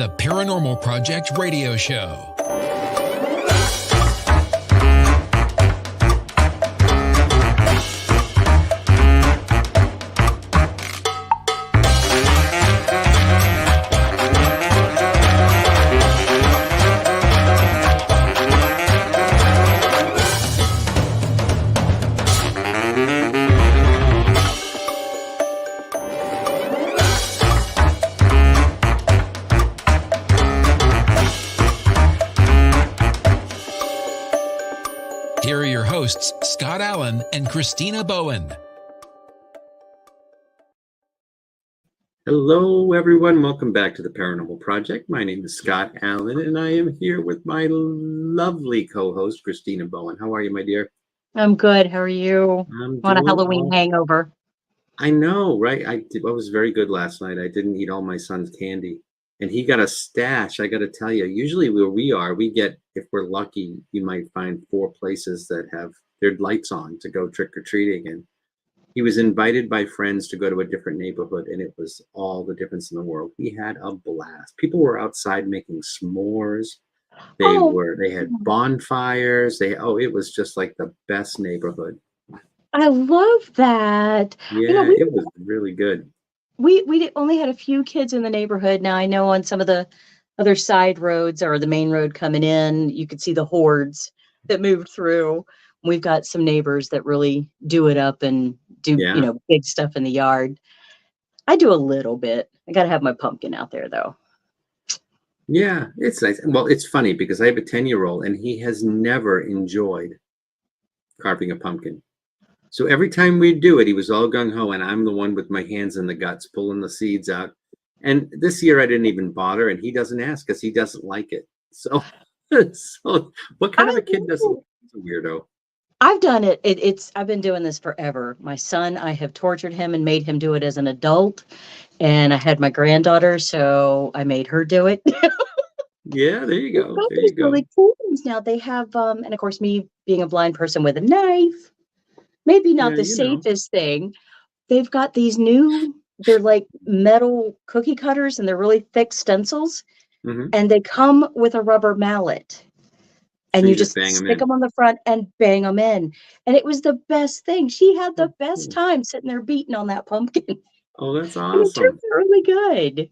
the Paranormal Project radio show. Here are your hosts, Scott Allen and Christina Bowen. Hello, everyone. Welcome back to the Paranormal Project. My name is Scott Allen, and I am here with my lovely co-host, Christina Bowen. How are you, my dear? I'm good. How are you? I'm On a doing Halloween hangover. I know, right? I was very good last night. I didn't eat all my son's candy, and he got a stash. I got to tell you, usually where we are, we get, if we're lucky, you might find 4 places that have their lights on to go trick-or-treating. And he was invited by friends to go to a different neighborhood, and it was all the difference in the world. He had a blast. People were outside making s'mores. They had bonfires. It was just like the best neighborhood. I love that. Yeah, it was really good. We only had a few kids in the neighborhood. Now I know on some of the other side roads or the main road coming in, you could see the hordes that moved through. We've got some neighbors that really do it up and do, big stuff in the yard. I do a little bit. I got to have my pumpkin out there though. Yeah, it's nice. Well, it's funny because I have a 10-year-old and he has never enjoyed carving a pumpkin. So every time we do it, he was all gung-ho, and I'm the one with my hands in the guts, pulling the seeds out. And this year I didn't even bother, and he doesn't ask because he doesn't like it. So what kind of a kid doesn't? He's a weirdo. I've done it. I've been doing this forever. My son, I have tortured him and made him do it as an adult. And I had my granddaughter, so I made her do it. Yeah, there you go. There you go. Really cool things now. They have, and of course, me being a blind person with a knife, maybe not the safest thing. They've got these they're like metal cookie cutters, and they're really thick stencils. Mm-hmm. And they come with a rubber mallet. And you just stick them on the front and bang them in. And it was the best thing. She had the best time sitting there beating on that pumpkin. Oh, that's awesome. It turned out really good.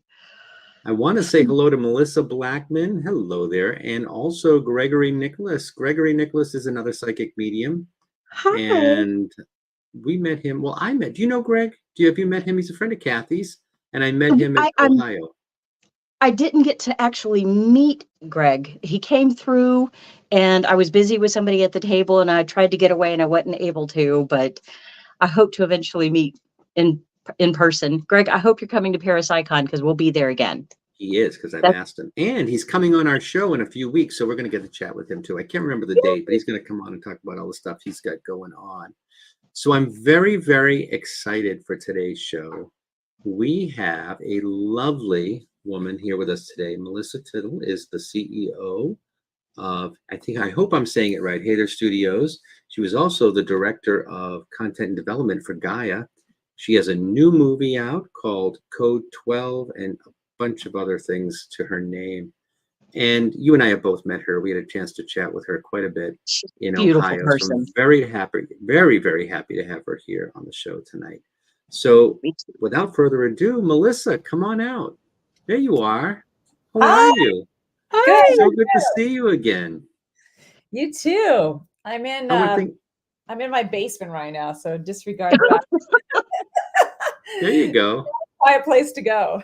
I want to say hello to Melissa Blackman. Hello there. And also Gregory Nicholas. Gregory Nicholas is another psychic medium. Hi. And we met him. Well, do you know Greg? Have you met him? He's a friend of Kathy's. And I met him in Ohio. I didn't get to actually meet Greg. He came through and I was busy with somebody at the table and I tried to get away and I wasn't able to, but I hope to eventually meet in person. Greg, I hope you're coming to Paris Icon because we'll be there again. He is, because I've asked him. And he's coming on our show in a few weeks, so we're going to get to chat with him too. I can't remember the date, but he's going to come on and talk about all the stuff he's got going on. So I'm very, very excited for today's show. We have a lovely woman here with us today. Melissa Tittle is the CEO of, I hope I'm saying it right, Hather Studios. She was also the director of content and development for Gaia. She has a new movie out called Code 12 and a bunch of other things to her name. And you and I have both met her. We had a chance to chat with her quite a bit in Ohio. So I'm very happy, very, very happy to have her here on the show tonight. So without further ado, Melissa, come on out. There you are. How are you? Hi. So good to see you again. You too. I'm in my basement right now, so disregard that. There you go. Quiet place to go.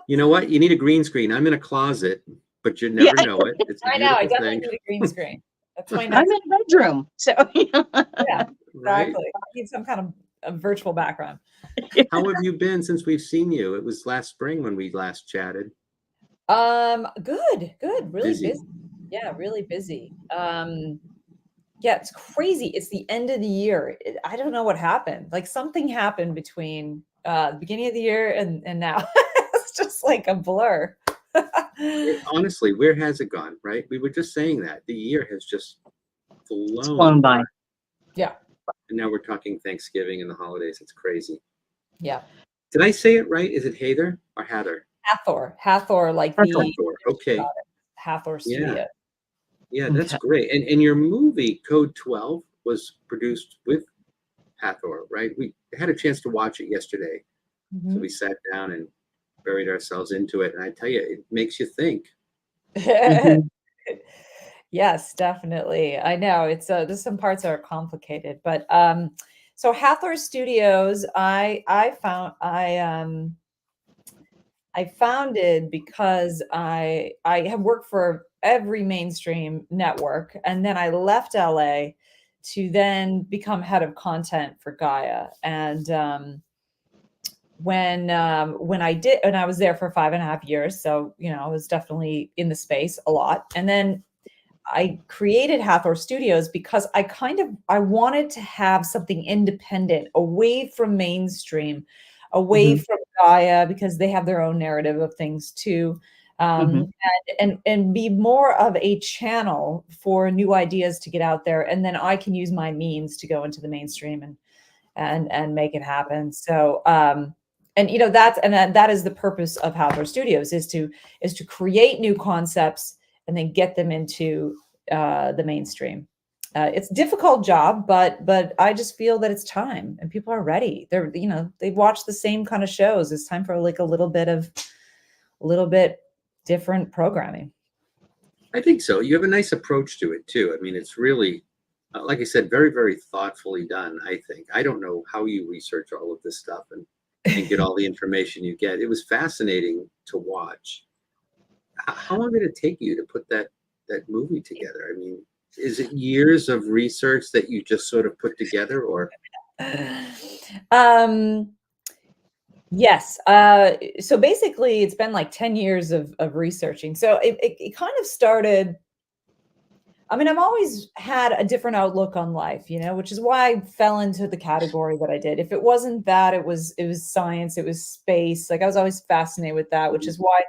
You know what? You need a green screen. I'm in a closet, but you never know it. It's I know. I definitely need a green screen. That's my I'm in a bedroom, so yeah, exactly. Right? I need some kind of a virtual background. How have you been since we've seen you? It was last spring when we last chatted. Good. Really busy. Yeah, really busy. Yeah, it's crazy. It's the end of the year. I don't know what happened. Like something happened between the beginning of the year and now. It's just like a blur. Honestly, where has it gone, right? We were just saying that. The year has just flown by. Yeah. And now we're talking Thanksgiving and the holidays. It's crazy. Yeah. Did I say it right? Is it Hather or Hather? Hathor, like Hathor. the Okay. Hathor Yeah. Studio. Yeah, that's great. And your movie Code 12 was produced with Hathor, right? We had a chance to watch it yesterday. So we sat down and buried ourselves into it. And I tell you, it makes you think. Yes, definitely. I know it's there's some parts that are complicated, but so Hathor Studios, I founded because I have worked for every mainstream network, and then I left LA to then become head of content for Gaia. And when I did, and I was there for 5.5 years, so I was definitely in the space a lot. And then I created Hathor Studios because I wanted to have something independent, away from mainstream, away from Gaia, because they have their own narrative of things too, and be more of a channel for new ideas to get out there, and then I can use my means to go into the mainstream and make it happen. So that is the purpose of Hathor Studios, is to create new concepts and then get them into the mainstream. It's a difficult job, but I just feel that it's time, and people are ready. They've watched the same kind of shows. It's time for like a little bit different programming. I think so. You have a nice approach to it too. I mean, it's really, like I said, very, very thoughtfully done. I think. I don't know how you research all of this stuff and get all the information you get. It was fascinating to watch. How long did it take you to put that movie together? I mean, is it years of research that you just sort of put together, or? Yes. So basically it's been like 10 years of researching. So it kind of started, I mean, I've always had a different outlook on life, which is why I fell into the category that I did. If it wasn't that, it was science, it was space. Like I was always fascinated with that, which is why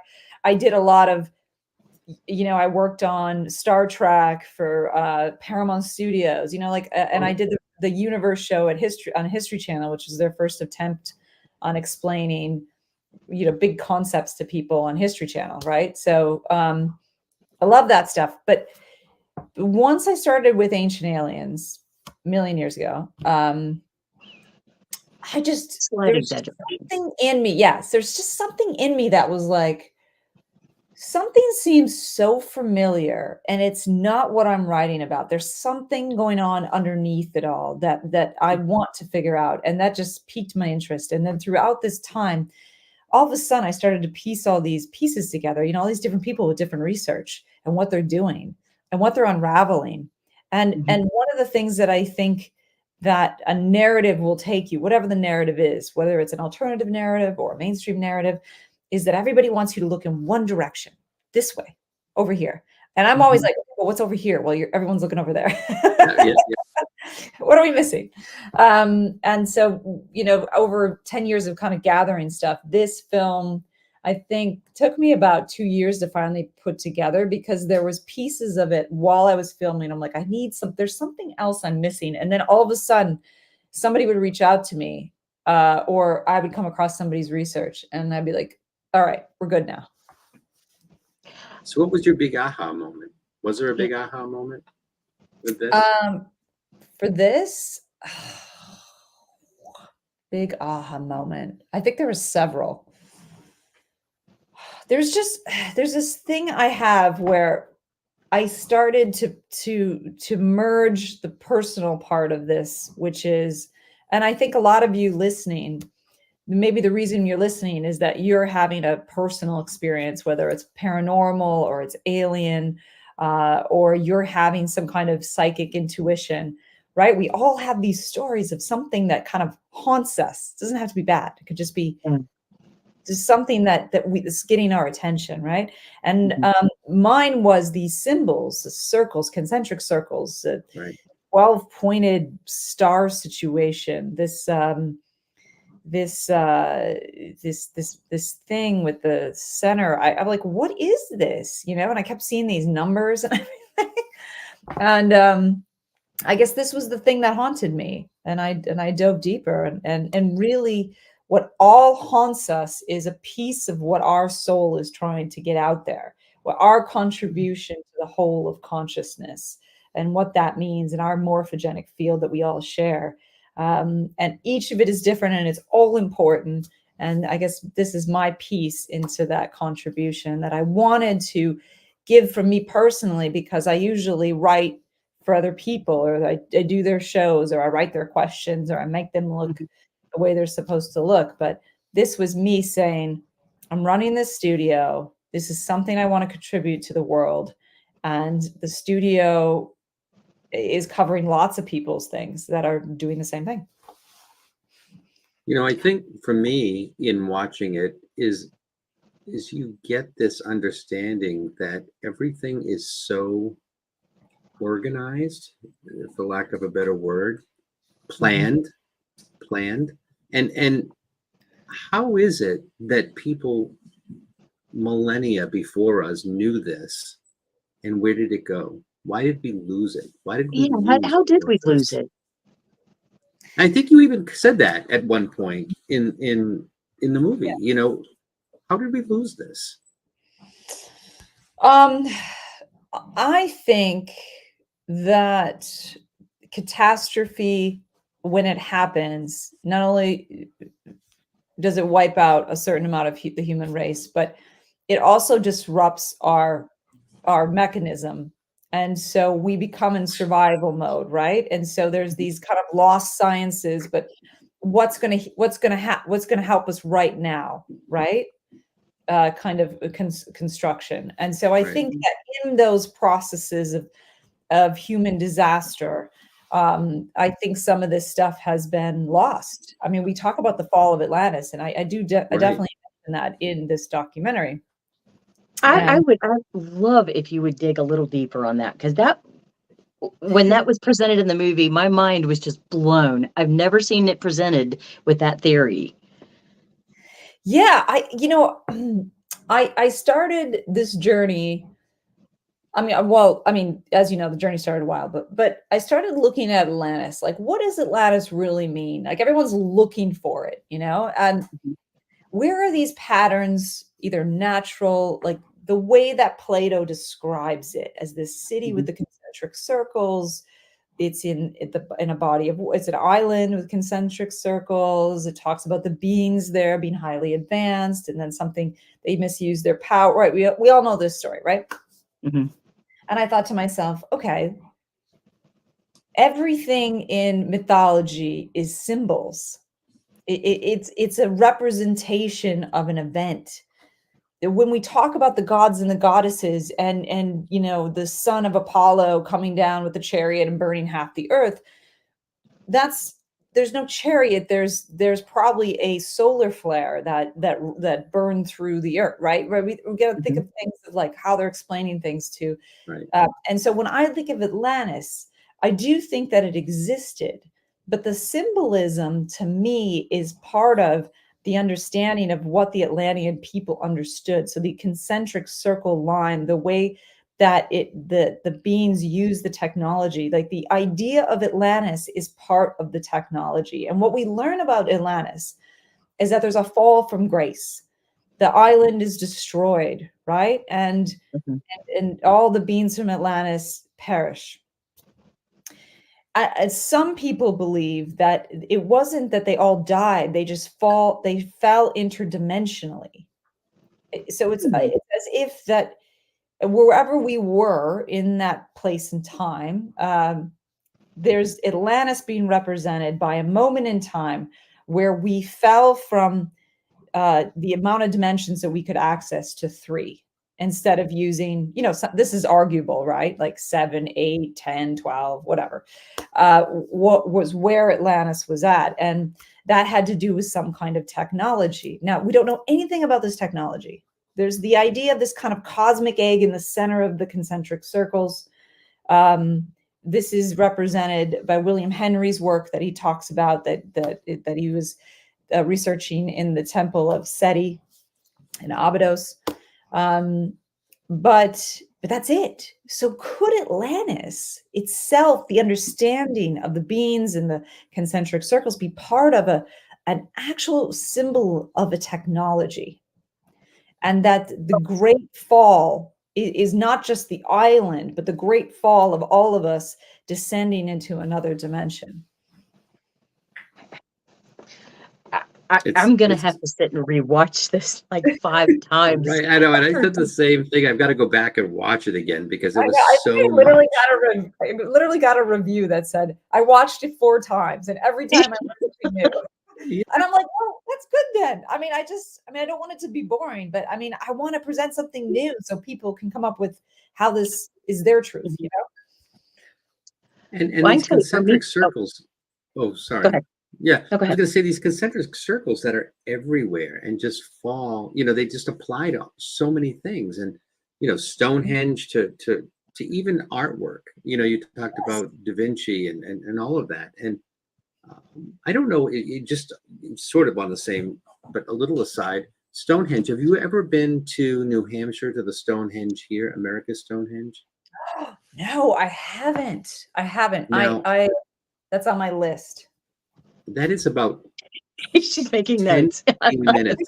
I did a lot of, I worked on Star Trek for Paramount Studios, and I did the Universe show on History Channel, which was their first attempt on explaining, big concepts to people on History Channel, right? So I love that stuff. But once I started with Ancient Aliens a million years ago, there was something in me. Yes, there's just something in me that was like, something seems so familiar, and it's not what I'm writing about. There's something going on underneath it all that I want to figure out. And that just piqued my interest. And then throughout this time, all of a sudden I started to piece all these pieces together, all these different people with different research and what they're doing and what they're unraveling. And one of the things that I think that a narrative will take you, whatever the narrative is, whether it's an alternative narrative or a mainstream narrative, is that everybody wants you to look in one direction, this way, over here. And I'm always like, well, what's over here? Well, everyone's looking over there. What are we missing? And so, over 10 years of kind of gathering stuff, this film, I think, took me about 2 years to finally put together, because there was pieces of it while I was filming. I'm like, there's something else I'm missing. And then all of a sudden, somebody would reach out to me, or I would come across somebody's research, and I'd be like, all right, we're good now. So what was your big aha moment? Was there a big aha moment with this? For this, big aha moment. I think there were several. There's this thing I have where I started to merge the personal part of this, which is, and I think a lot of you listening, maybe the reason you're listening is that you're having a personal experience, whether it's paranormal or it's alien, or you're having some kind of psychic intuition, right? We all have these stories of something that kind of haunts us. It doesn't have to be bad. It could just be just something that's getting our attention, right? And mine was these symbols, the circles, concentric circles, 12-pointed star situation, this thing with the center. I'm like, what is this? And I kept seeing these numbers and everything. And I guess this was the thing that haunted me. And I dove deeper and really what all haunts us is a piece of what our soul is trying to get out there, what our contribution to the whole of consciousness and what that means in our morphogenic field that we all share. And each of it is different and it's all important. And I guess this is my piece into that contribution that I wanted to give from me personally, because I usually write for other people, or I do their shows, or I write their questions, or I make them look the way they're supposed to look. But this was me saying, I'm running this studio. This is something I want to contribute to the world. And the studio is covering lots of people's things that are doing the same thing. You know, I think for me in watching it is you get this understanding that everything is so organized, for lack of a better word, planned. And how is it that people millennia before us knew this, and where did it go? Why did we lose it? Why did we how did we lose it? I think you even said that at one point in the movie. Yeah. You know, how did we lose this? I think that catastrophe, when it happens, not only does it wipe out a certain amount of the human race, but it also disrupts our mechanism. And so we become in survival mode, right? And so there's these kind of lost sciences, but what's going to help us right now, right? Kind of construction. And so I think that in those processes of human disaster, I think some of this stuff has been lost. I mean, we talk about the fall of Atlantis, and I definitely mention that in this documentary. I would love if you would dig a little deeper on that, because when that was presented in the movie, my mind was just blown. I've never seen it presented with that theory. Yeah, I started this journey. I mean, as you know, the journey started a while, but I started looking at Atlantis. Like, what does Atlantis really mean? Like, everyone's looking for it, you know? And where are these patterns, either natural, like the way that Plato describes it as this city with the concentric circles? It's in a body of, it's an island with concentric circles. It talks about the beings there being highly advanced, and then something, they misuse their power. Right. We all know this story, right? Mm-hmm. And I thought to myself, okay, everything in mythology is symbols. It's a representation of an event. When we talk about the gods and the goddesses and you know, the son of Apollo coming down with the chariot and burning half the earth, there's no chariot. There's probably a solar flare that burned through the earth, right? We got to think of things of like how they're explaining things to. Right. And so when I think of Atlantis, I do think that it existed, but the symbolism to me is part of the understanding of what the Atlantean people understood. So the concentric circle line, the way that the beings use the technology, like the idea of Atlantis is part of the technology. And what we learn about Atlantis is that there's a fall from grace. The island is destroyed, right? And all the beings from Atlantis perish. Some people believe that it wasn't that they all died, they fell interdimensionally. So it's as if that wherever we were in that place and time, there's Atlantis being represented by a moment in time where we fell from the amount of dimensions that we could access to 3. Instead of using, you know, this is arguable, right? Like 7, 8, 10, 12, whatever, what was where Atlantis was at. And that had to do with some kind of technology. Now, we don't know anything about this technology. There's the idea of this kind of cosmic egg in the center of the concentric circles. This is represented by William Henry's work that he talks about that he was researching in the temple of Seti in Abydos. But that's it. So could Atlantis itself, the understanding of the beings and the concentric circles, be part of an actual symbol of a technology, and that the Great Fall is not just the island, but the Great Fall of all of us descending into another dimension. I'm going to have to sit and rewatch this like 5 times. Right, I know, and I said the same thing. I've got to go back and watch it again because it was so I literally got a review that said, I watched it 4 times, and every time I learned something new. Yeah. And I'm like, oh, that's good then. I don't want it to be boring, but I want to present something new so people can come up with how this is their truth, you know? And these concentric circles. Oh, sorry. Go ahead. Yeah, no, go ahead. I was going to say these concentric circles that are everywhere and just fall, they just apply to so many things. And, Stonehenge to even artwork, you talked about Da Vinci and all of that. And I don't know, it just sort of on the same, but a little aside, Stonehenge. Have you ever been to New Hampshire to the Stonehenge here, America's Stonehenge? No, I haven't. Now, I that's on my list. That is about she's making notes. 15 minutes.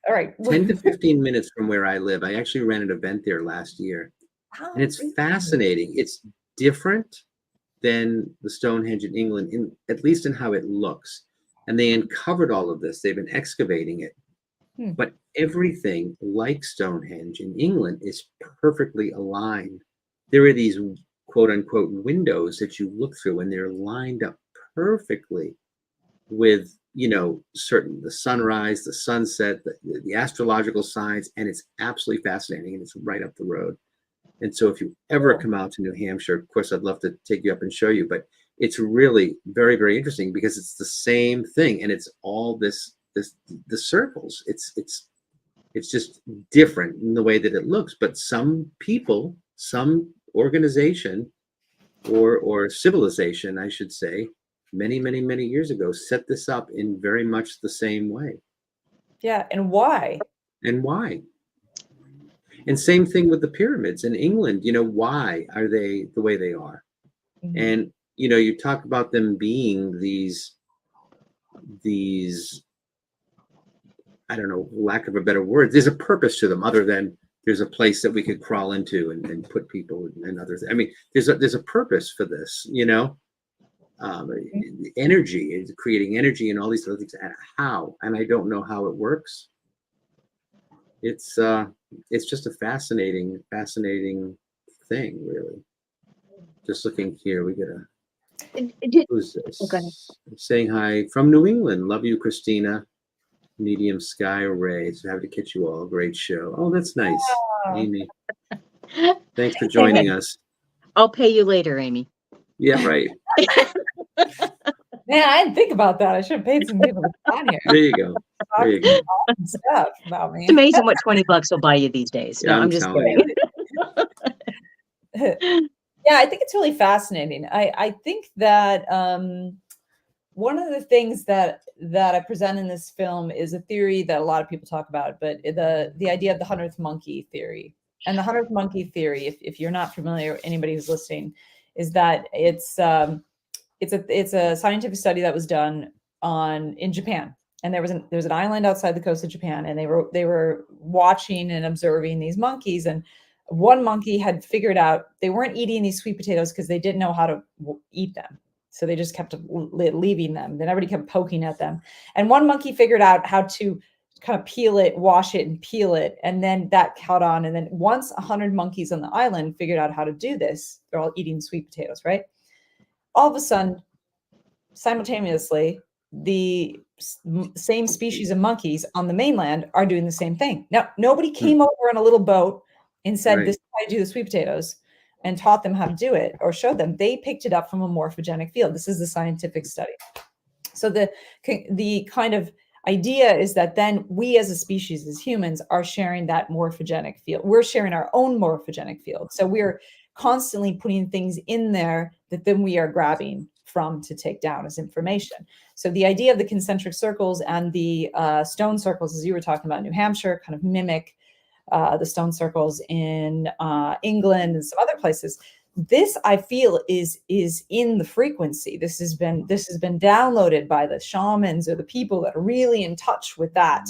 All right. 10 to 15 minutes from where I live. I actually ran an event there last year. And it's fascinating. It's different than the Stonehenge in England, at least in how it looks. And they uncovered all of this. They've been excavating it. But everything like Stonehenge in England is perfectly aligned. There are these quote unquote windows that you look through, and they're lined up perfectly with certain the sunrise, the sunset, the astrological signs, and it's absolutely fascinating, and it's right up the road. And so if you ever come out to New Hampshire, of course I'd love to take you up and show you, but it's really very, very interesting because it's the same thing, and it's all the circles. It's just different in the way that it looks, but some people, some organization or civilization, I should say, many, many, many years ago, set this up in very much the same way. Yeah, and why? And same thing with the pyramids in England. Why are they the way they are? Mm-hmm. And you talk about them being these, I don't know, lack of a better word. There's a purpose to them other than there's a place that we could crawl into and put people and others. There's a purpose for this. Energy is creating energy and all these other things. And how? And I don't know how it works. It's just a fascinating thing, really. Just looking here, we get who's this? Okay. Saying hi from New England. Love you, Christina. Medium Sky Rays. Happy to catch you all. Great show. Oh, that's nice, Amy. Thanks for joining us. I'll pay you later, Amy. Yeah, right. Man, I didn't think about that. I should have paid some people to come on here. There you go. Stuff about me. It's amazing what $20 will buy you these days. No, I'm just kidding. Yeah, I think it's really fascinating. I think that one of the things that I present in this film is a theory that a lot of people talk about, but the idea of the 100th monkey theory. And the 100th monkey theory, if you're not familiar, anybody who's listening, is that it's a scientific study that was done in Japan, and there was an island outside the coast of Japan, and they were watching and observing these monkeys, and one monkey had figured out they weren't eating these sweet potatoes because they didn't know how to eat them, so they just kept leaving them. Then everybody kept poking at them, and one monkey figured out how to kind of peel it, wash it, and peel it, and then that caught on. And then once 100 monkeys on the island figured out how to do this, they're all eating sweet potatoes, right? All of a sudden, simultaneously, the same species of monkeys on the mainland are doing the same thing. Now, nobody came over on a little boat and said, right, this is how you do the sweet potatoes, and taught them how to do it or showed them. They picked it up from a morphogenic field. This is the scientific study. So the kind of idea is that then we as a species, as humans, are sharing that morphogenic field. We're sharing our own morphogenic field. So we're constantly putting things in there that then we are grabbing from to take down as information. So the idea of the concentric circles and the stone circles, as you were talking about, New Hampshire, kind of mimic the stone circles in England and some other places. this I feel is in the frequency. This has been downloaded by the shamans or the people that are really in touch with that.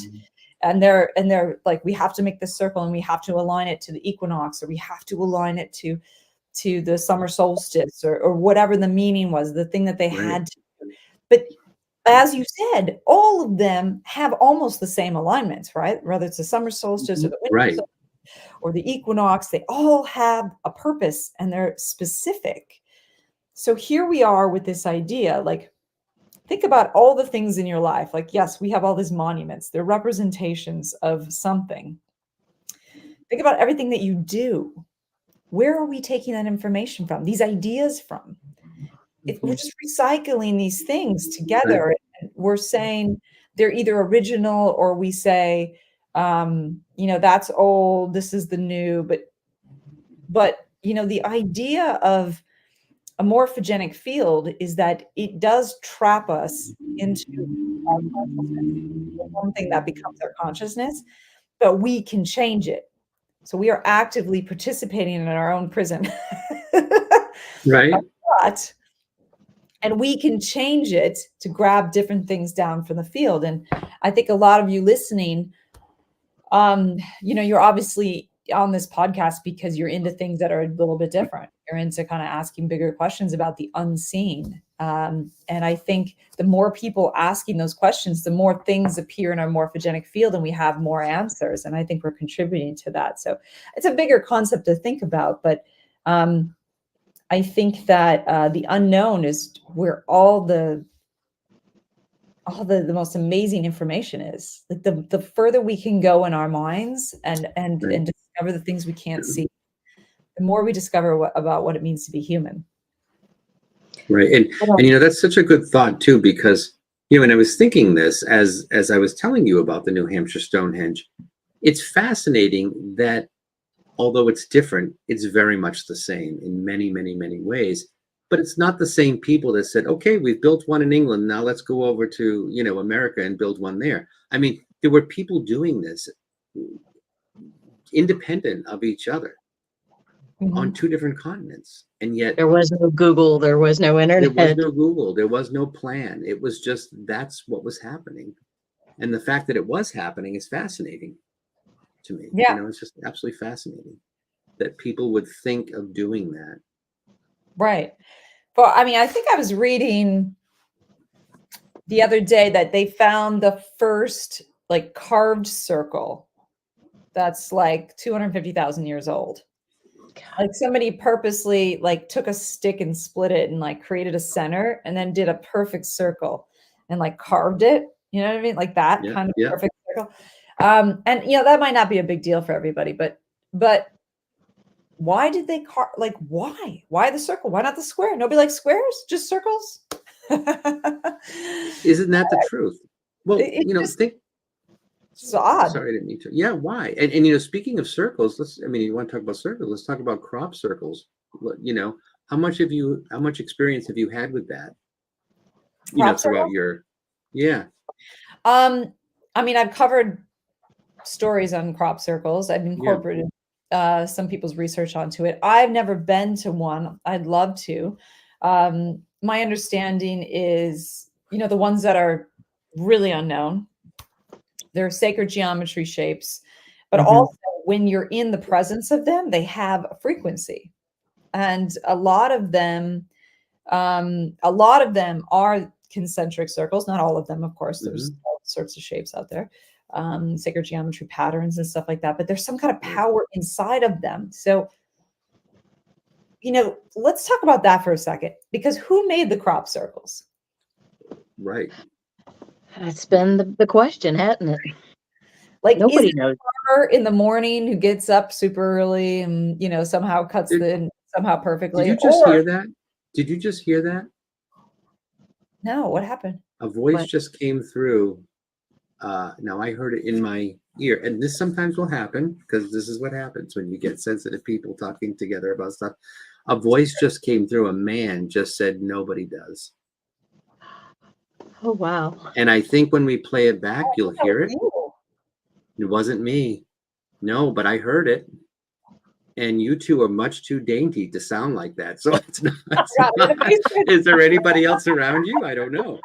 And they're like, we have to make this circle and we have to align it to the equinox, or we have to align it to the summer solstice, or whatever the meaning was, the thing that they had to do. But as you said, all of them have almost the same alignments, right? Whether it's the summer solstice or the winter solstice or the equinox, they all have a purpose and they're specific. So here we are with this idea, like, think about all the things in your life. Like, yes, we have all these monuments. They're representations of something. Think about everything that you do. Where are we taking that information from? These ideas from? If we're just recycling these things together, and we're saying they're either original, or we say, that's old, this is the new. But the idea of a morphogenic field is that it does trap us into our consciousness, one thing that becomes our consciousness, but we can change it. So we are actively participating in our own prison. Right. And we can change it to grab different things down from the field. And I think a lot of you listening, you're obviously on this podcast because you're into things that are a little bit different. You're into kind of asking bigger questions about the unseen. And I think the more people asking those questions, the more things appear in our morphogenic field and we have more answers. And I think we're contributing to that. So it's a bigger concept to think about. But I think that the unknown is where all the most amazing information is. Like the further we can go in our minds and discover the things we can't see, the more we discover about what it means to be human. Right. And that's such a good thought too, because when I was thinking this, as I was telling you about the New Hampshire Stonehenge, it's fascinating that although it's different, it's very much the same in many, many, many ways. But it's not the same people that said, okay, we've built one in England, now let's go over to America and build one there. I mean, there were people doing this independent of each other on two different continents. And yet there was no Google, there was no internet. There was no Google, there was no plan. It was just, that's what was happening. And the fact that it was happening is fascinating to me. Yeah. It's just absolutely fascinating that people would think of doing that. Right. Well, I mean, I think I was reading the other day that they found the first like carved circle that's like 250,000 years old. Like somebody purposely like took a stick and split it and like created a center and then did a perfect circle and like carved it. You know what I mean? Like that kind of perfect circle. And that might not be a big deal for everybody, but why did they why the circle? Why not the square? Nobody likes squares, just circles. Isn't that the truth? Well, think. It's odd. Sorry, I didn't mean to. Yeah, why? And speaking of circles, you want to talk about circles? Let's talk about crop circles. How much experience have you had with that? Throughout your, I mean, I've covered stories on crop circles. I've incorporated some people's research onto it. I've never been to one. I'd love to. My understanding is, the ones that are really unknown, they're sacred geometry shapes, but also when you're in the presence of them, they have a frequency. And a lot of them are concentric circles. Not all of them, of course. There's all sorts of shapes out there, sacred geometry patterns and stuff like that. But there's some kind of power inside of them. So, let's talk about that for a second, because who made the crop circles? Right. That's been the question, hasn't it? Like, nobody knows. Farmer in the morning who gets up super early and somehow cuts somehow perfectly. Did you just hear that? Did you just hear that? No, what happened? A voice just came through. Now I heard it in my ear, and this sometimes will happen because this is what happens when you get sensitive people talking together about stuff. A voice just came through. A man just said, "Nobody does." Oh, wow. And I think when we play it back, you'll hear it. It wasn't me. No, but I heard it. and you two are much too dainty to sound like that. So it's not. Is there anybody else around you? I don't know.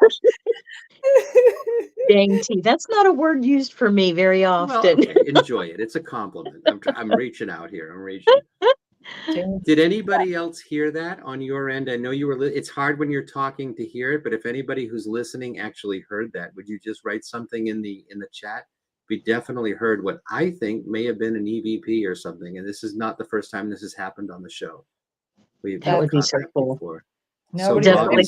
Dainty. That's not a word used for me very often. Well, okay, enjoy it. It's a compliment. I'm reaching out here. I'm reaching. Did anybody else hear that on your end? I know you were. It's hard when you're talking to hear it, but if anybody who's listening actually heard that, would you just write something in the chat? We definitely heard what I think may have been an EVP or something, and this is not the first time this has happened on the show. That would be so cool. Before. No, definitely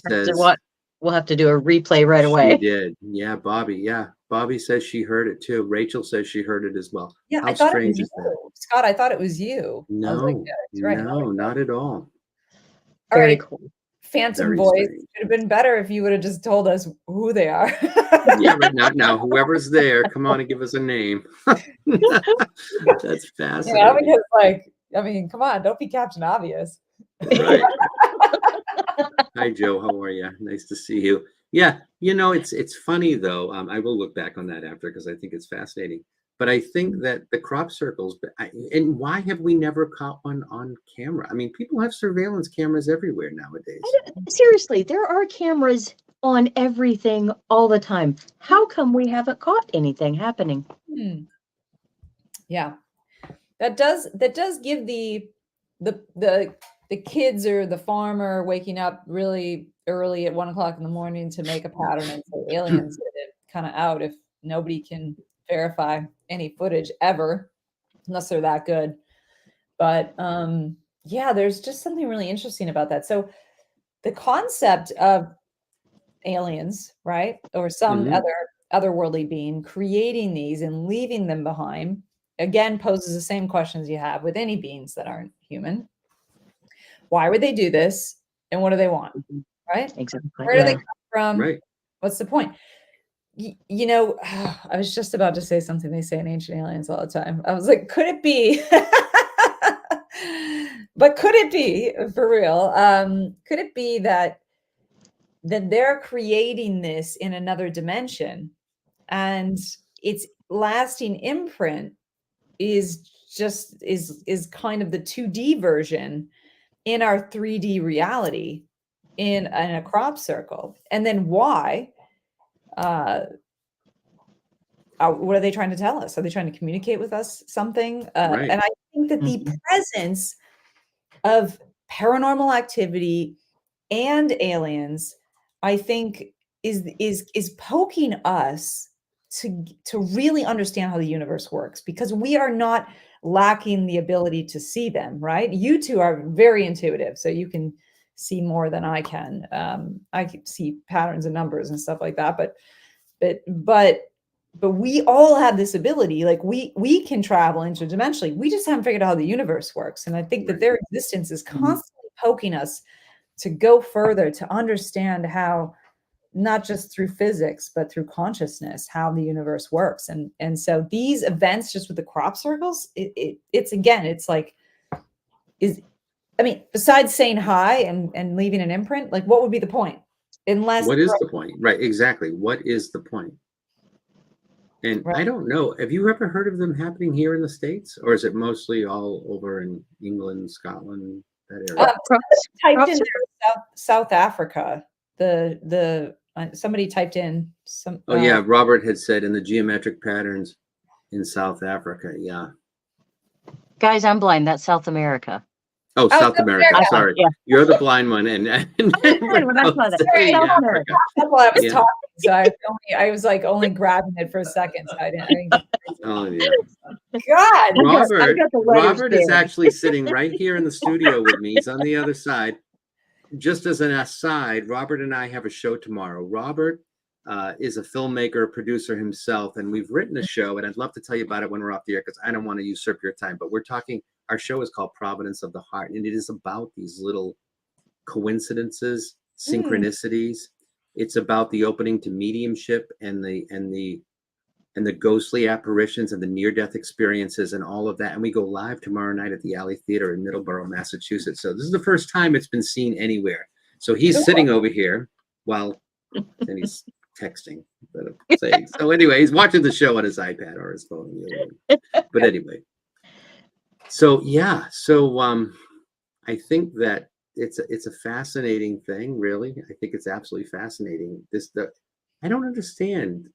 we'll have to do a replay right away. She did. Yeah, Bobby. Yeah, Bobby says she heard it too. Rachel says she heard it as well. Yeah, How I thought strange it was is that? you. Scott, I thought it was you. No, like, yeah, right. no, not at all. All Very right. cool. Phantom Very voice. strange. It would have been better if you would have just told us who they are. Yeah, right now, whoever's there, come on and give us a name. That's fascinating. Yeah, because like, I mean, come on, don't be Captain Obvious. Right. Hi, Joe. How are you? Nice to see you. Yeah, it's funny though. I will look back on that after because I think it's fascinating. But I think that the crop circles, and why have we never caught one on camera? I mean, people have surveillance cameras everywhere nowadays. Seriously, there are cameras on everything all the time. How come we haven't caught anything happening? Yeah, that does give the kids or the farmer waking up really early at 1 o'clock in the morning to make a pattern and say aliens kind of out if nobody can verify any footage ever, unless they're that good. But yeah, there's just something really interesting about that. So the concept of aliens, right, or some otherworldly being creating these and leaving them behind, again, poses the same questions you have with any beings that aren't human. Why would they do this, and what do they want? Right? Exactly. Where do they come from? Right. What's the point? I was just about to say something they say in Ancient Aliens all the time. I was like, could it be? But could it be for real? Could it be that they're creating this in another dimension, and its lasting imprint is kind of the 2D version in our 3D reality in a crop circle? And then why? What are they trying to tell us? Are they trying to communicate with us something? Right. And I think that the presence of paranormal activity and aliens, I think, is poking us to really understand how the universe works, because we are not lacking the ability to see them, right? You two are very intuitive, so you can see more than I can. I can see patterns and numbers and stuff like that, but we all have this ability. Like we can travel interdimensionally. We just haven't figured out how the universe works. And I think that their existence is constantly poking us to go further, to understand how, not just through physics, but through consciousness, how the universe works. And so these events, just with the crop circles, it's like, besides saying hi and leaving an imprint, like what would be the point? What is the point? Right, exactly. What is the point? And I don't know. Have you ever heard of them happening here in the States? Or is it mostly all over in England, Scotland, that area? Typed in there, South Africa. Somebody typed in some. Oh yeah, Robert had said in the geometric patterns in South Africa. Yeah. Guys, I'm blind. That's South America. Oh, South America. Sorry, yeah. You're the blind one, and South America. That's why I was talking. So I was like only grabbing it for a second. So I didn't oh yeah. God, Robert is actually sitting right here in the studio with me. He's on the other side. Just as an aside, Robert and I have a show tomorrow. Robert is a filmmaker, producer himself, and we've written a show, and I'd love to tell you about it when we're off the air because I don't want to usurp your time. But our show is called Providence of the Heart, and it is about these little coincidences, synchronicities. It's about the opening to mediumship and the ghostly apparitions and the near-death experiences and all of that. And we go live tomorrow night at the Alley Theater in Middleborough, Massachusetts. So this is the first time it's been seen anywhere. So he's sitting over here while and he's texting. So anyway, he's watching the show on his iPad or his phone. But anyway. So yeah, so I think that it's a fascinating thing, really. I think it's absolutely fascinating. I don't understand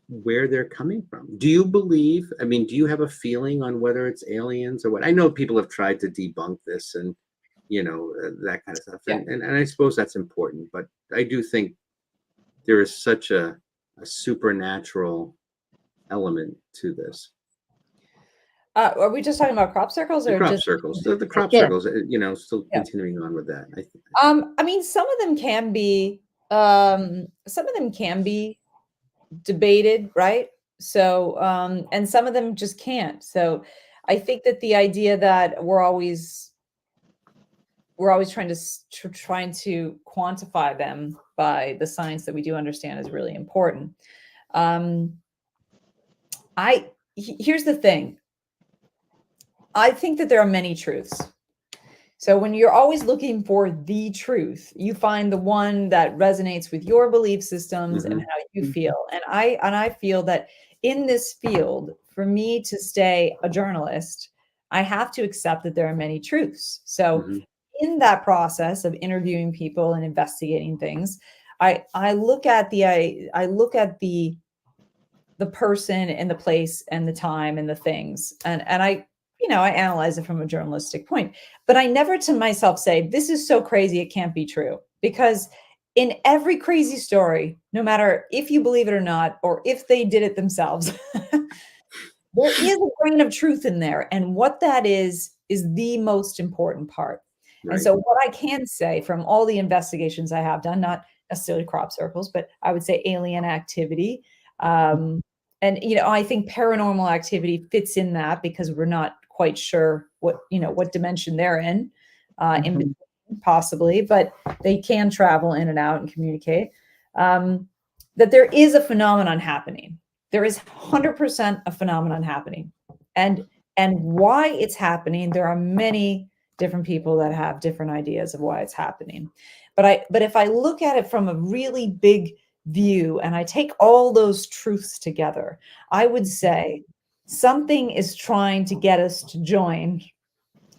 where they're coming from. Do you believe, I mean, do you have a feeling on whether it's aliens or what? I know people have tried to debunk this and, that kind of stuff. Yeah. And I suppose that's important, but I do think there is such a supernatural element to this. Are we just talking about crop circles The or crop just circles, the crop Yeah. circles, still Yeah. continuing on with that. I mean, some of them can be debated, right? So and some of them just can't. So I think that the idea that we're always trying to quantify them by the science that we do understand is really important. Here's the thing. I think that there are many truths. So when you're always looking for the truth, you find the one that resonates with your belief systems and how you feel. And I feel that in this field, for me to stay a journalist, I have to accept that there are many truths. So in that process of interviewing people and investigating things, I look at the person and the place and the time and the things, and I analyze it from a journalistic point, but I never to myself say, this is so crazy, it can't be true. Because in every crazy story, no matter if you believe it or not, or if they did it themselves, there is a grain of truth in there. And what that is the most important part. Right. And so what I can say from all the investigations I have done, not necessarily crop circles, but I would say alien activity. And, I think paranormal activity fits in that because we're not quite sure what dimension they're in between, possibly, but they can travel in and out and communicate. That there is a phenomenon happening. There is 100% a phenomenon happening. And why it's happening, there are many different people that have different ideas of why it's happening. But if I look at it from a really big view and I take all those truths together, I would say something is trying to get us to join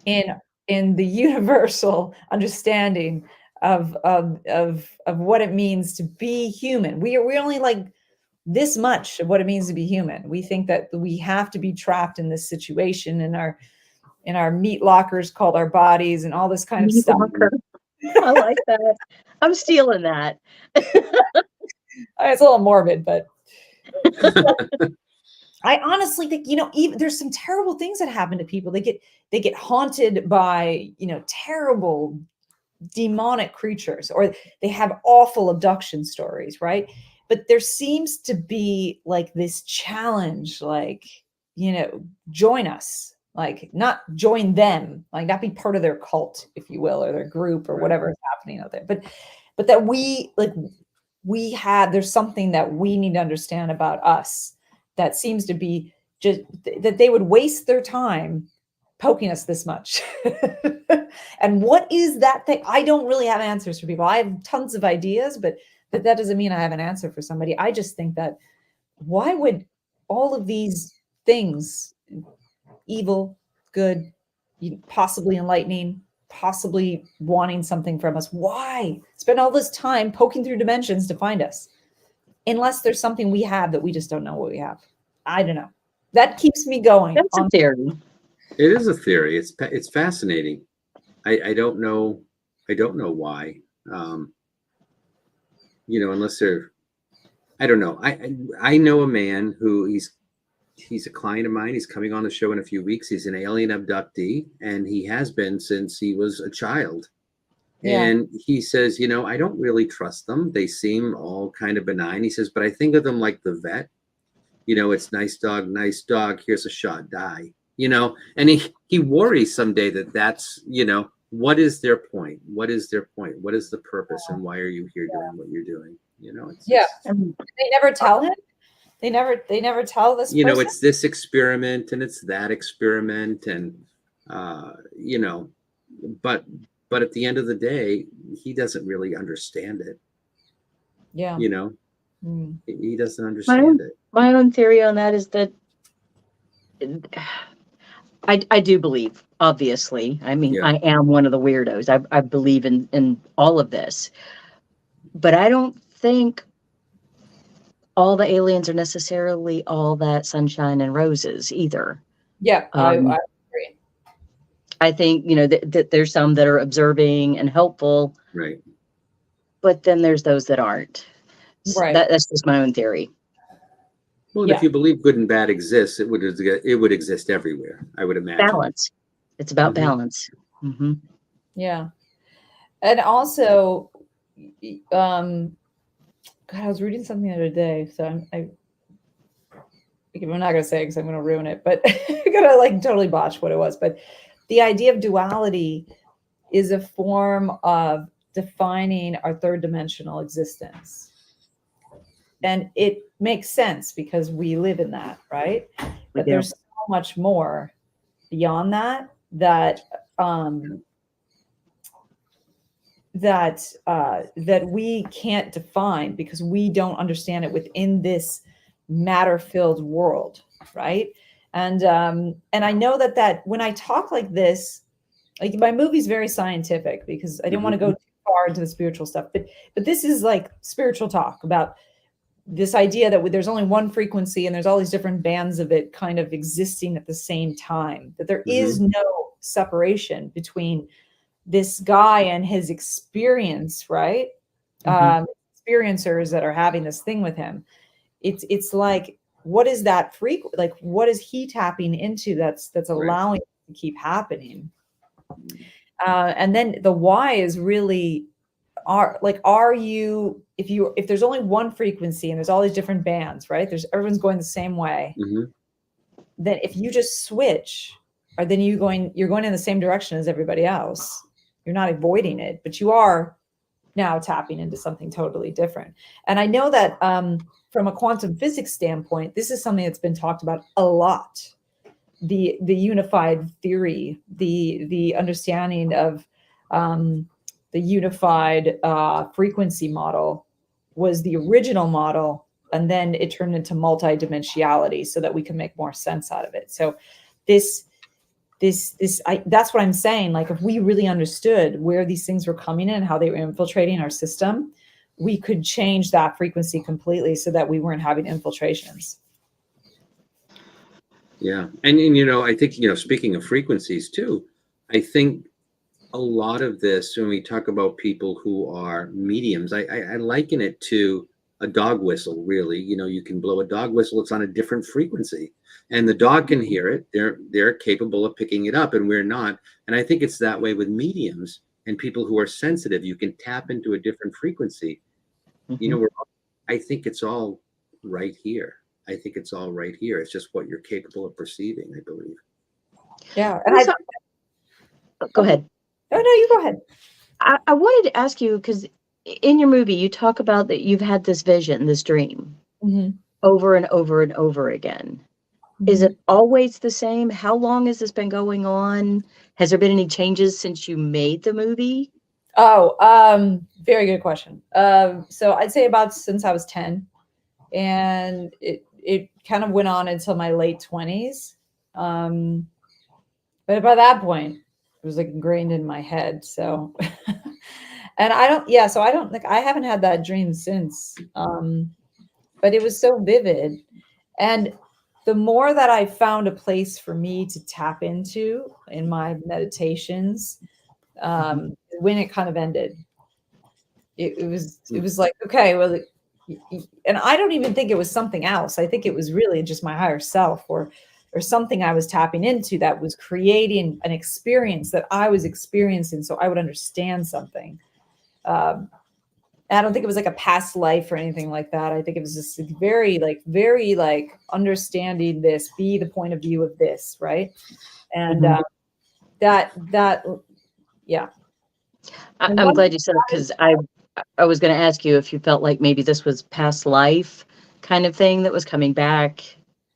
in the universal understanding of what it means to be human. We're only like this much of what it means to be human. We think that we have to be trapped in this situation in our meat lockers called our bodies and all this kind of stuff. I like that. I'm stealing that. It's a little morbid, but I honestly think, even there's some terrible things that happen to people. They get haunted by, terrible demonic creatures, or they have awful abduction stories, right? But there seems to be like this challenge, like, join us, like not join them, like not be part of their cult, if you will, or their group or whatever is happening out there. But that there's something that we need to understand about us that seems to be just that they would waste their time poking us this much. And what is that thing? I don't really have answers for people. I have tons of ideas, but that doesn't mean I have an answer for somebody. I just think that why would all of these things, evil, good, possibly enlightening, possibly wanting something from us, why spend all this time poking through dimensions to find us? Unless there's something we have that we just don't know what we have. I don't know. That keeps me going. That's a theory. It is a theory. It's fascinating. I don't know. I don't know why. Unless they're, I don't know. I know a man who he's a client of mine. He's coming on the show in a few weeks. He's an alien abductee, and he has been since he was a child. Yeah. And he says, I don't really trust them. They seem all kind of benign. He says, but I think of them like the vet. It's nice dog. Here's a shot, die. And he worries someday that's, what is their point? What is their point? What is the purpose? And why are you here doing what you're doing? They never tell him. They never tell this person? It's this experiment and it's that experiment. And, but at the end of the day, he doesn't really understand it. Yeah. He doesn't understand it. My own theory on that is that I do believe obviously. I mean, Yeah. I am one of the weirdos. I believe in all of this. But I don't think all the aliens are necessarily all that sunshine and roses either. Yeah, I agree. I think, that there's some that are observing and helpful. Right. But then there's those that aren't. Right. That's just my own theory. Well, if you believe good and bad exists, it would exist everywhere, I would imagine. Balance. It's about balance. Mm-hmm. Yeah. And also, God, I was reading something the other day, so I'm not going to say it because I'm going to ruin it, but I'm going to like totally botch what it was. But the idea of duality is a form of defining our third dimensional existence. And it makes sense because we live in that, right? But there's so much more beyond that that we can't define because we don't understand it within this matter-filled world, right? And I know that when I talk like this, like my movie's very scientific because I didn't want to go too far into the spiritual stuff, but this is like spiritual talk about this idea that there's only one frequency and there's all these different bands of it kind of existing at the same time, that there is no separation between this guy and his experience, right? Experiencers that are having this thing with him. It's like, what is that like, what is he tapping into that's allowing it to keep happening? And then the why is really, if there's only one frequency and there's all these different bands, right? Everyone's going the same way. Then if you just switch, or then you're going in the same direction as everybody else. You're not avoiding it, but you are now tapping into something totally different. And I know that from a quantum physics standpoint, this is something that's been talked about a lot. The unified theory, the understanding of the unified frequency model was the original model, and then it turned into multidimensionality so that we can make more sense out of it. So that's what I'm saying. Like, if we really understood where these things were coming in, how they were infiltrating our system, we could change that frequency completely so that we weren't having infiltrations. Yeah. And I think, speaking of frequencies too, I think a lot of this, when we talk about people who are mediums, I liken it to a dog whistle, really. You can blow a dog whistle, it's on a different frequency. And the dog can hear it. They're capable of picking it up, and we're not. And I think it's that way with mediums and people who are sensitive. You can tap into a different frequency. I think it's all right here. I think it's all right here. It's just what you're capable of perceiving, I believe. Yeah. Go ahead. Oh, no, you go ahead. I wanted to ask you, because in your movie, you talk about that you've had this vision, this dream, over and over and over again. Is it always the same? How long has this been going on? Has there been any changes since you made the movie? Oh, very good question. So I'd say about since I was 10, and it kind of went on until my late 20s. But by that point, it was like ingrained in my head. So, and I haven't had that dream since. But it was so vivid. And the more that I found a place for me to tap into in my meditations, when it kind of ended, it was like, okay, well, and I don't even think it was something else. I think it was really just my higher self or something I was tapping into that was creating an experience that I was experiencing, so I would understand something. I don't think it was like a past life or anything like that. I think it was just very understanding this, be the point of view of this, right? And yeah. I'm glad you said it, because I was going to ask you if you felt like maybe this was past life kind of thing that was coming back.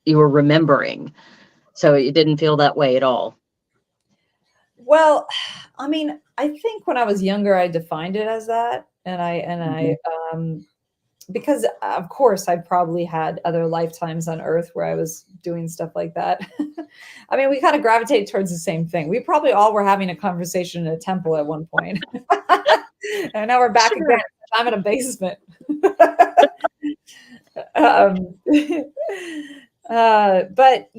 You were remembering, so it didn't feel that way at all. Well, I mean, I think when I was younger, I defined it as that, and I because of course I probably had other lifetimes on Earth where I was doing stuff like that. I mean, we kind of gravitate towards the same thing. We probably all were having a conversation in a temple at one point. And now we're back again. I'm in a basement. But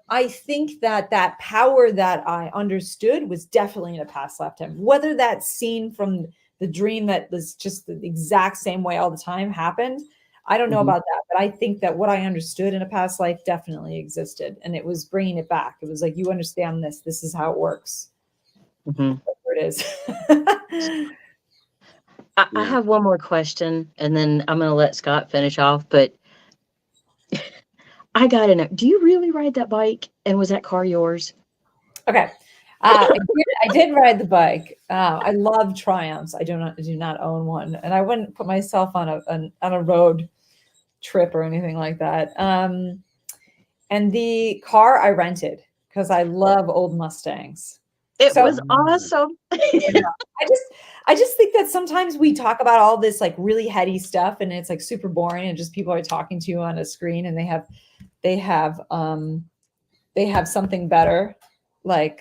I think that power that I understood was definitely in a past lifetime. Whether that scene from the dream that was just the exact same way all the time happened, I don't know about that. But I think that what I understood in a past life definitely existed, and it was bringing it back. It was like, you understand this. This is how it works. There it is. I have one more question, and then I'm going to let Scott finish off. But I got to know, do you really ride that bike? And was that car yours? Okay. I did ride the bike. I love Triumphs. I do not own one, and I wouldn't put myself on a road trip or anything like that. And the car I rented because I love old Mustangs. It was awesome. I just think that sometimes we talk about all this like really heady stuff, and it's like super boring, and just people are talking to you on a screen, and they have something better, like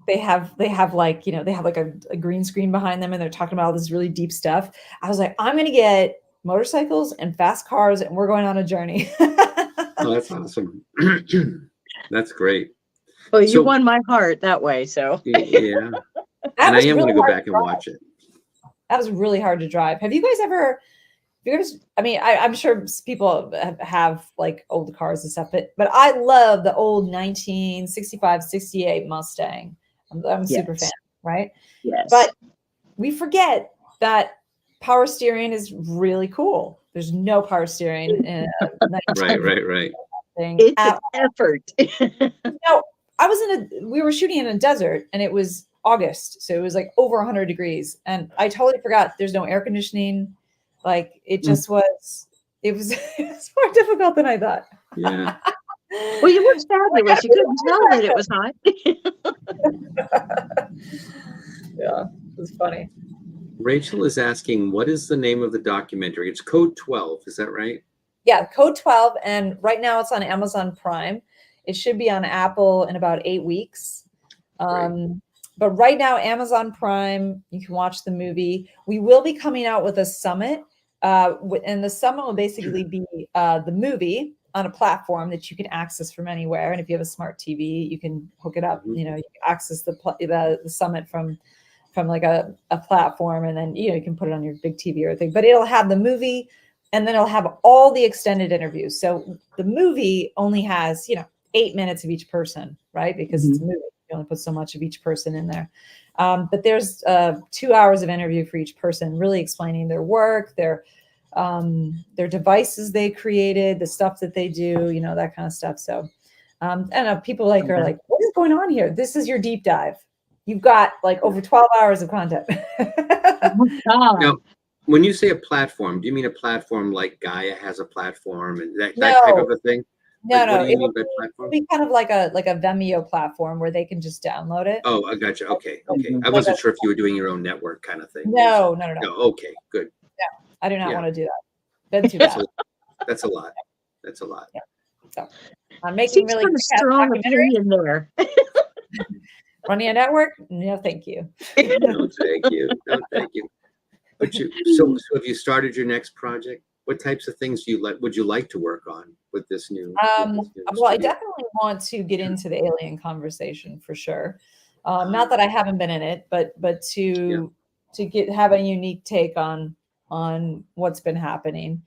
they have like, they have like a green screen behind them, and they're talking about all this really deep stuff. I was like, I'm gonna get motorcycles and fast cars, and we're going on a journey. Oh, that's awesome. That's great. Well, you won my heart that way. So yeah, and I am going to go back and watch it. That was really hard to drive. Have you guys ever? I mean, I'm sure people have like old cars and stuff, but I love the old 1965, 68 Mustang. I'm a super fan, right? Yes. But we forget that power steering is really cool. There's no power steering in right. It's an effort. No, we were shooting in a desert, and it was August, so it was like over 100 degrees, and I totally forgot there's no air conditioning. Like it just was. It was more difficult than I thought. Yeah. Well, you looked fabulous. You couldn't tell that it was hot. Yeah, it was funny. Rachel is asking, what is the name of the documentary? It's Code 12, is that right? Yeah, Code 12, and right now it's on Amazon Prime. It should be on Apple in about 8 weeks. But right now, Amazon Prime, you can watch the movie. We will be coming out with a summit, and the summit will basically be the movie on a platform that you can access from anywhere. And if you have a smart TV, you can hook it up. You can access the summit from like a platform, and then you can put it on your big TV or a thing. But it'll have the movie, and then it'll have all the extended interviews. So the movie only has 8 minutes of each person, right? Because it's a movie. You only put so much of each person in there. But there's 2 hours of interview for each person, really explaining their work, their devices they created, the stuff that they do, that kind of stuff. So and people are like, what is going on here? This is your deep dive. You've got like over 12 hours of content. Now, when you say a platform, do you mean a platform like Gaia has a platform and that type of a thing? No, what do you mean by platform? It'll be kind of like a Vimeo platform where they can just download it. Oh, I got you. Okay. I wasn't sure if you were doing your own network kind of thing. No. Okay, good. No, I do not want to do that. Been too bad. That's a lot. Yeah. So I'm making really strong opinion there. Running a network? No, thank you. No, thank you. But so have you started your next project? What types of things would you like to work on with this new? Well, I definitely want to get into the alien conversation for sure. Not that I haven't been in it, but to have a unique take on what's been happening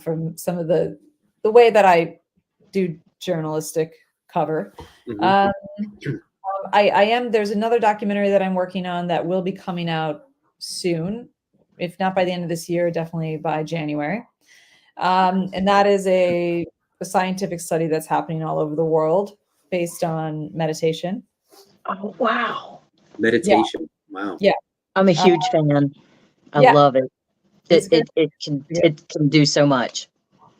from some of the way that I do journalistic cover. There's another documentary that I'm working on that will be coming out soon, if not by the end of this year, definitely by January. And that is a scientific study that's happening all over the world based on meditation. Oh, wow. Meditation. Yeah. Wow. Yeah. I'm a huge fan. I love it. It can do so much.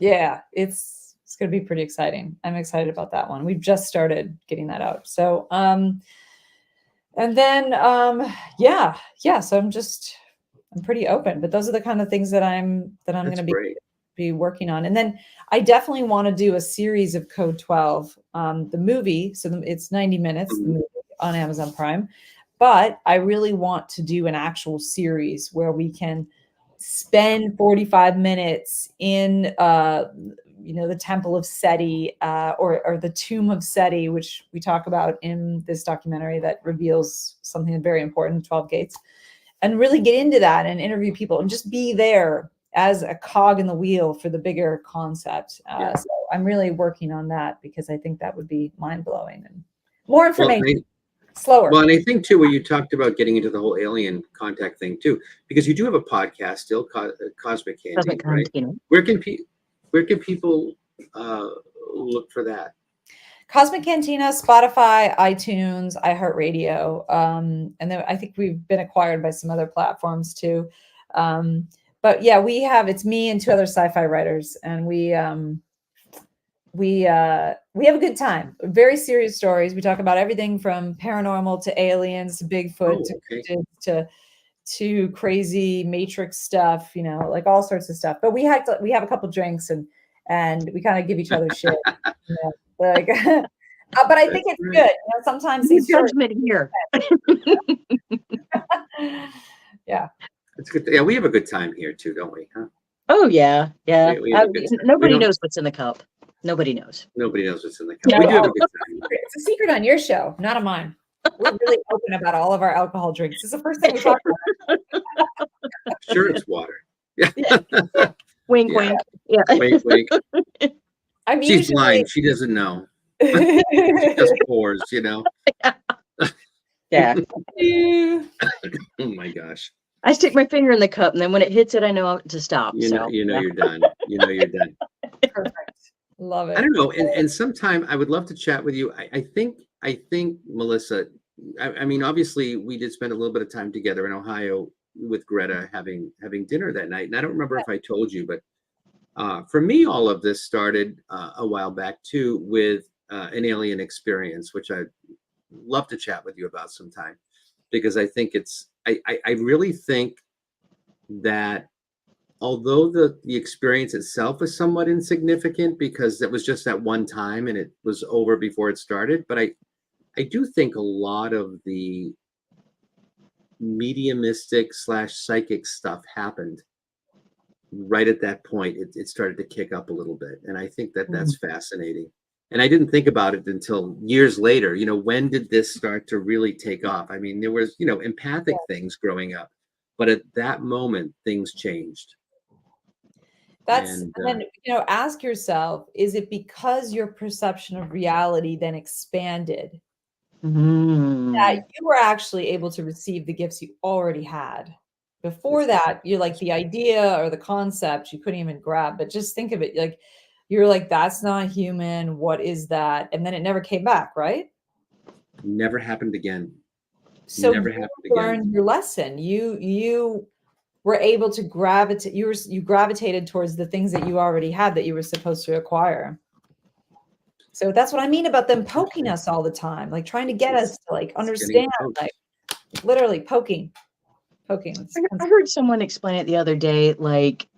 Yeah, it's going to be pretty exciting. I'm excited about that one. We've just started getting that out. So, so pretty open, but those are the kind of things that I'm going to be working on. And then I definitely want to do a series of Code 12, the movie. So it's 90 minutes, the movie on Amazon Prime, but I really want to do an actual series where we can spend 45 minutes in, the Temple of Seti, or the Tomb of Seti, which we talk about in this documentary that reveals something very important, 12 Gates, and really get into that and interview people and just be there as a cog in the wheel for the bigger concept. So I'm really working on that because I think that would be mind-blowing and more information. Slower. Well, and I think too, where you talked about getting into the whole alien contact thing too, because you do have a podcast still, Cosmic Canteen, right? Where can people look for that? Cosmic Cantina, Spotify, iTunes, iHeartRadio, and then I think we've been acquired by some other platforms too. But yeah, it's me and two other sci-fi writers, and we have a good time. Very serious stories. We talk about everything from paranormal to aliens to Bigfoot to crazy Matrix stuff, like all sorts of stuff. But we have a couple drinks and we kind of give each other shit. But I think it's good. Sometimes these judgment here. Yeah. It's good. Yeah, we have a good time here too, don't we? Huh? Oh yeah. Nobody knows what's in the cup. Nobody knows. Nobody knows what's in the cup. We do have a good time. It's a secret on your show, not on mine. We're really open about all of our alcohol drinks. This is the first thing we talk about. Sure, it's water. Yeah. Wink, wink. Yeah. Wink, wink. She's usually blind. She doesn't know. She just pours, Yeah. Oh my gosh. I stick my finger in the cup, and then when it hits it, I know to stop. You're done. You know you're done. Perfect. Love it. I don't know. And sometime I would love to chat with you. I think Melissa, I mean, obviously we did spend a little bit of time together in Ohio with Greta having dinner that night. And I don't remember if I told you, but for me, all of this started a while back too with an alien experience, which I'd love to chat with you about sometime, because I think I really think that although the experience itself is somewhat insignificant because it was just that one time and it was over before it started, but I do think a lot of the mediumistic / psychic stuff happened right at that point. It started to kick up a little bit, and I think that's fascinating. And I didn't think about it until years later. When did this start to really take off? I mean, there was empathic things growing up, but at that moment things changed. And then ask yourself, is it because your perception of reality then expanded that you were actually able to receive the gifts you already had? Before that, you're like the idea or the concept you couldn't even grab, but just think of it like you're like, that's not human. What is that? And then it never came back, right? Never happened again. So you learned your lesson. You were able to gravitate. You gravitated towards the things that you already had that you were supposed to acquire. So that's what I mean about them poking us all the time, like trying to get us to like understand, like literally poking. I heard someone explain it the other day, like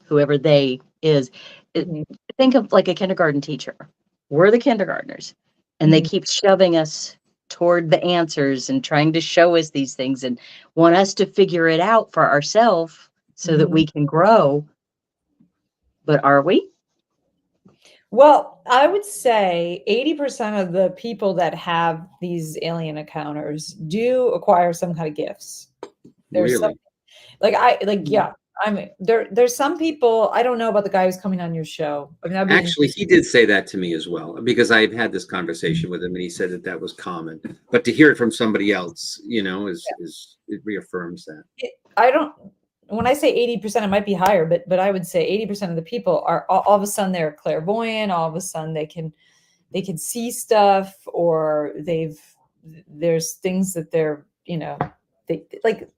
whoever they is, think of like a kindergarten teacher. We're the kindergartners, and they keep shoving us toward the answers and trying to show us these things and want us to figure it out for ourselves so that we can grow. But are we? Well, I would say 80% of the people that have these alien encounters do acquire some kind of gifts. There's really? I mean, there's some people. I don't know about the guy who's coming on your show. I mean, actually, he did say that to me as well, because I've had this conversation with him, and he said that was common. But to hear it from somebody else, is it reaffirms that. When I say 80%, it might be higher, but I would say 80% of the people are all of a sudden they're clairvoyant. All of a sudden they can see stuff, or there's things that they're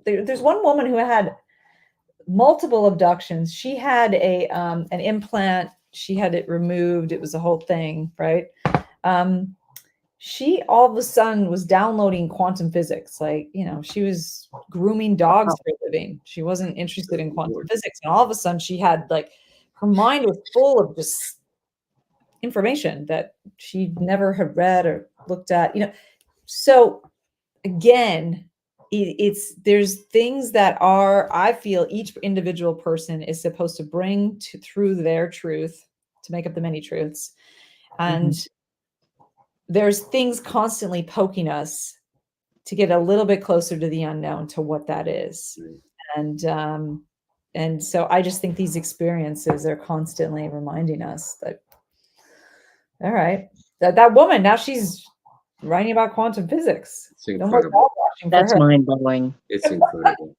there's one woman who had multiple abductions. She had an implant. She had it removed. It was a whole thing, right? she all of a sudden was downloading quantum physics. Like, she was grooming dogs for a living. She wasn't interested in quantum physics. And all of a sudden she had her mind was full of just information that she never had read or looked at, So again, there's things that I feel each individual person is supposed to bring through their truth to make up the many truths. And there's things constantly poking us to get a little bit closer to the unknown, to what that is. And so I just think these experiences are constantly reminding us that, all right, that woman, now she's writing about quantum physics. It's incredible. That's mind-blowing. It's incredible.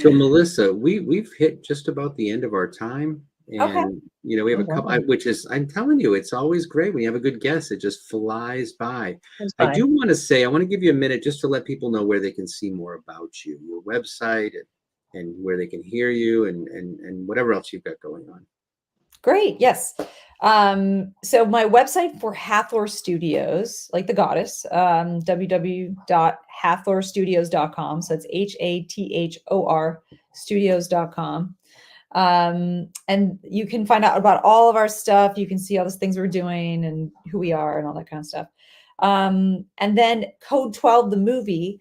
So Melissa, we've hit just about the end of our time. And we have a couple, which is, I'm telling you, it's always great when you have a good guest. It just flies by. I do want to give you a minute just to let people know where they can see more about you, your website, and where they can hear you, and whatever else you've got going on. Great. Yes. So my website for Hathor Studios, like the goddess, www.hathorstudios.com. So it's HATHOR studios.com. And you can find out about all of our stuff. You can see all the things we're doing and who we are and all that kind of stuff. And then Code 12, the movie,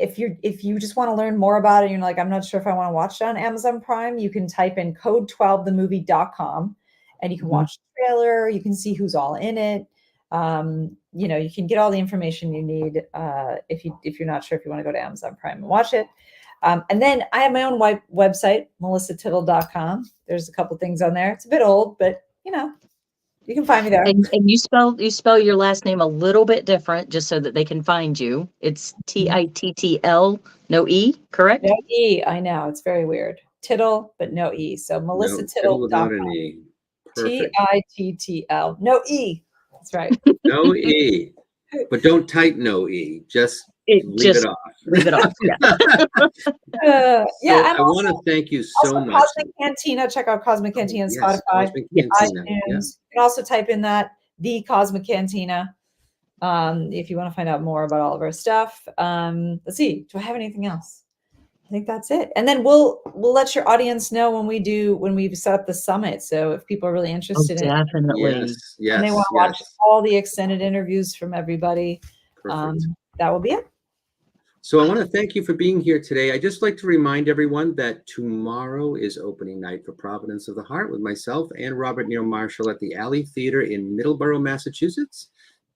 if you just want to learn more about it, and you're like, I'm not sure if I want to watch it on Amazon Prime, you can type in code12themovie.com and you can watch the trailer. You can see who's all in it. You can get all the information you need if you're not sure if you want to go to Amazon Prime and watch it. And then I have my own website, melissatittle.com. There's a couple things on there. It's a bit old, but you can find me there. And you spell your last name a little bit different, just so that they can find you. It's Tittl, no E, correct? No E. I know, it's very weird. Tittle, but no E. So melissatittle.com. Tittl, no E. That's right. No E, but don't type no E. Just leave it off. Leave it off. Yeah. I want to thank you so much. Cosmic Cantina. Check out Cosmic Cantina on Spotify, iTunes. You can also type in the Cosmic Cantina if you want to find out more about all of our stuff. Let's see. Do I have anything else? I think that's it. And then we'll let your audience know when we've set up the summit. So if people are really interested in it, definitely. Yes, and they want to watch all the extended interviews from everybody, that will be it. So I want to thank you for being here today. I just like to remind everyone that tomorrow is opening night for Providence of the Heart with myself and Robert Neal Marshall at the Alley Theater in Middleborough, Massachusetts.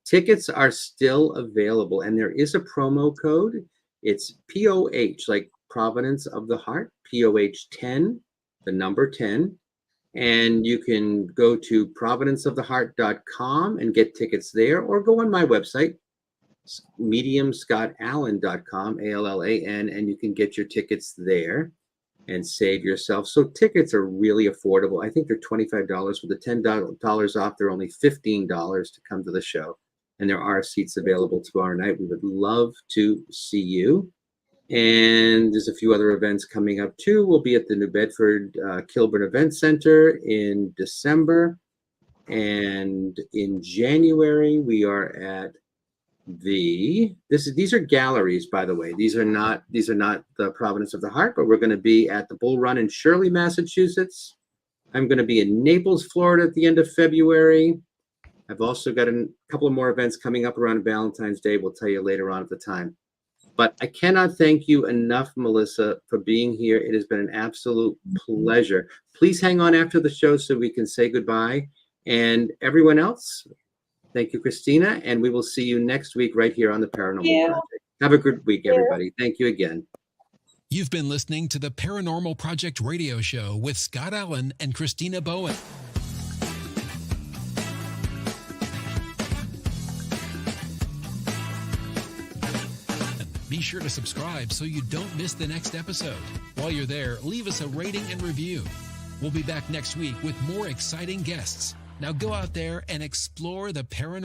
Tickets are still available, and there is a promo code. It's POH, like Providence of the Heart, POH 10, the number 10. And you can go to providenceoftheheart.com and get tickets there, or go on my website, mediumscottallen.com, ALLAN, and you can get your tickets there and save yourself. So tickets are really affordable. I think they're $25 with the $10 off. They're only $15 to come to the show. And there are seats available tomorrow night. We would love to see you. And there's a few other events coming up too. We'll be at the New Bedford Kilburn Event Center in December. And in January, we are at these are galleries, by the way. These are not the Providence of the Heart, but we're going to be at the Bull Run in Shirley, Massachusetts. I'm going to be in Naples, Florida at the end of February. I've also got a couple of more events coming up around Valentine's Day. We'll tell you later on at the time. But I cannot thank you enough, Melissa, for being here. It has been an absolute pleasure. Please hang on after the show so we can say goodbye. And everyone else, thank you, Christina, and we will see you next week right here on the Paranormal Project. Have a good week, everybody. Thank you again. You've been listening to the Paranormal Project radio show with Scott Allen and Christina Bowen. Be sure to subscribe so you don't miss the next episode. While you're there, leave us a rating and review. We'll be back next week with more exciting guests. Now go out there and explore the paranormal.